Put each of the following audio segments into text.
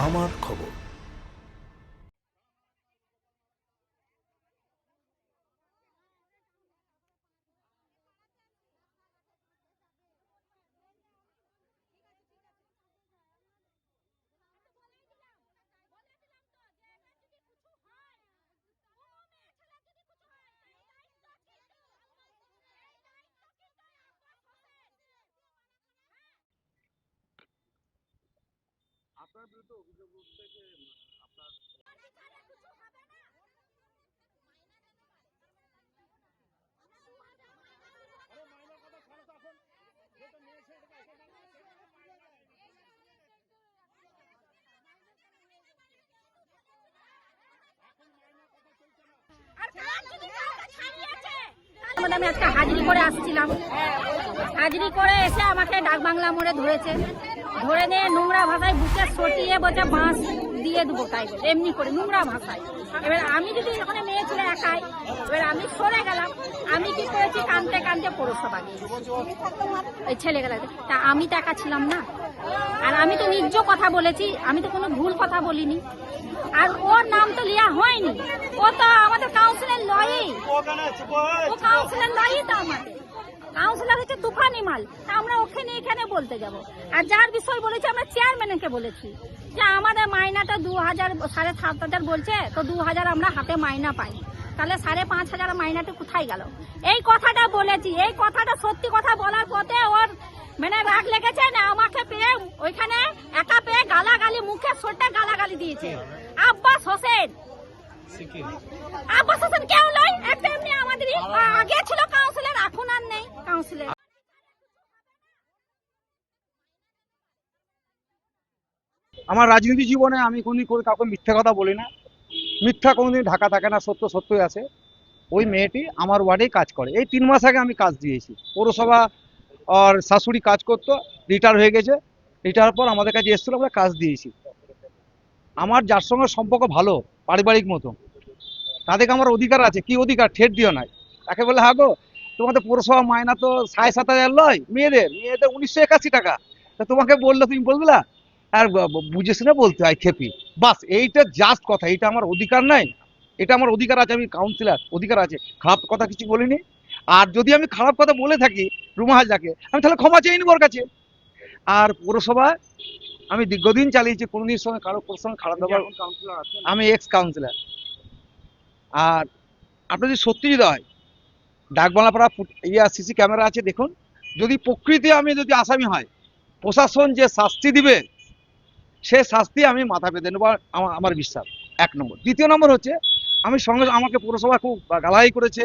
আমার খবর। আপনার বিরুদ্ধে অভিযোগ উঠছে যে আপনার মাইনার কথা ছাড়ো তো এখন যেটা মেয়ে সেটা আমি আজকে হাজিরি করে আসছিলাম, হাজিরি করে এসে আমাকে ডাকবাংলা মোড়ে ধরেছে, ধরে নিয়ে নোংরা ভাষায় বুকে সটিয়ে বলছে বাঁশ দিয়ে দেবো, তাই বলে এমনি করে নোংরা ভাষায়। এবার আমি যদি ওখানে মেয়ে ছিল একাই, এবার আমি সরে গেলাম, আমি কি করেছি কানতে কানতে পৌরসভা ওই ছেলেগুলা, তা আমি তো একা ছিলাম না, আর আমি তো নিজ কথা বলেছি, আমি তো কোনো ভুল কথা বলিনি, আর ওর নাম তো লিয়া হয়নি, ও তো আমাদের কাউন্সিলর লয়ই, ও কাউন্সিলর লয়ই তো আমাদের কাউন্সিলর হচ্ছে তুফানি মাল, আমরা ওখানে এখানে বলতে যাব। আর যার বিষয় বলেছি আমরা চেয়ারম্যানকে বলেছি যে আমাদের মাইনাটা 2000 7,500 বলছে, তো 2000 আমরা হাতে মাইনা পাই, তাহলে 5,500 মাইনাটা কোথায় গেল? এই কথাটা বলেছি, এই কথাটা সত্যি কথা বলার পথে ওর মানে রাগ লেগেছে না, আমাকে পেয়ে ওইখানে একা পেয়ে গালাগালি, মুখে সোটে গালাগালি দিয়েছে। আব্বাস হোসেন, আব্বাস হোসেন কেউ নয়, একটা এমনি আমাদের আগে ছিল কাউন্সিলর, এখন আর নেই কাউন্সিলর। আমার রাজনীতি জীবনে আমি কোনদিন কাউকে মিথ্যা কথা বলি না, মিথ্যা কোনোদিন ঢাকা থাকে না, সত্য সত্যই আছে। ওই মেয়েটি আমার ওয়ার্ডেই কাজ করে, এই 3 মাস আগে আমি কাজ দিয়েছি পৌরসভা, আর শাশুড়ি কাজ করতো, রিটায়ার হয়ে গেছে, রিটায়ার পর আমাদের কাছে এসেছিল, আমরা কাজ দিয়েছি। আমার যার সঙ্গে সম্পর্ক ভালো পারিবারিক মতো, তাদেরকে আমার অধিকার আছে, কি অধিকার ঠেট দিও নাই, তাকে বলে হ্যাঁ গো তোমাদের পৌরসভা মায়না তো 7,500 লয়, মেয়েদের 1981 টাকা, তা তোমাকে বললো তুমি বলবে না, আর বুঝে শুনে বলতে হয় খেপি, বাস এইটা জাস্ট কথা, এটা আমার অধিকার নাই, এটা আমার অধিকার আছে, আমি কাউন্সিলর, অধিকার আছে, খারাপ কথা কিছু বলিনি। আর যদি আমি খারাপ কথা বলে থাকি রুমা হাজরাকে, আমি তাহলে ক্ষমা চেয়ে নিব ওর কাছে। আর পৌরসভা আমি দীর্ঘদিন চালিয়েছি, কোনোদিন সঙ্গে কারো সঙ্গে খারাপ ব্যবহার, আমি এক্স কাউন্সিলর। আর আপনি যদি সত্যি যদি হয় ডাকবাংলাপাড়া সিসি ক্যামেরা আছে, দেখুন, যদি প্রকৃতি আমি যদি আসামি হয়, প্রশাসন যে শাস্তি দিবে সে শাস্তি আমি মাথা পেতে নেবো, আমার বিশ্বাস, 1 নম্বর। দ্বিতীয় নম্বর হচ্ছে আমি সঙ্গে আমাকে পৌরসভা খুব গালাগালি করেছে,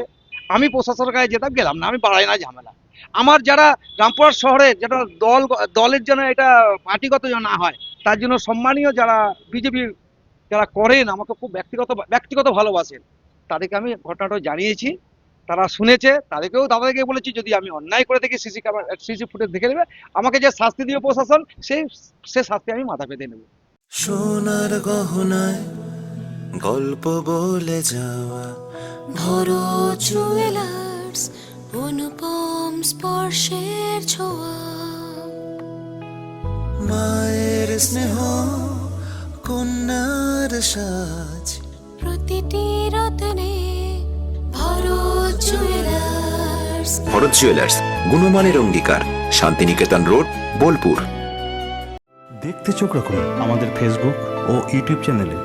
আমি প্রশাসনের কাছে যেতাম, গেলাম না, আমি বাড়াই না ঝামেলা। আমার যারা রামপুরহাট শহরে যেটা দলের জন্য এটা পার্টিগত যেন না হয়, তার জন্য সম্মানীয় যারা বিজেপির যারা করেন, আমাকে খুব ব্যক্তিগত ভালোবাসেন, তাদেরকে আমি ঘটনাটা জানিয়েছি, তারা শুনেছে, তাদেরকে বলেছি যদি আমি অন্যায় করে দেখি সিসি ফুটেজ দেখে নেবে, আমাকে যে শাস্তি দিবে প্রশাসন, সে শাস্তি আমি মাথা পেতে নেব। সোনার গহনায় গল্প বলে যাওয়া ভরো জুয়েলার্স, অনুপম স্পর্শের ছোঁয়া, মায়ের স্নেহ কন্যার সাজ, প্রতিটি রত্নে ভরো জুয়েলার্স। ভরত জুয়েলার্স, গুণমানের অঙ্গীকার, শান্তিনিকেতন রোড, বোলপুর। দেখতে চোখ রাখুন আমাদের ফেসবুক ও ইউটিউব চ্যানেলে।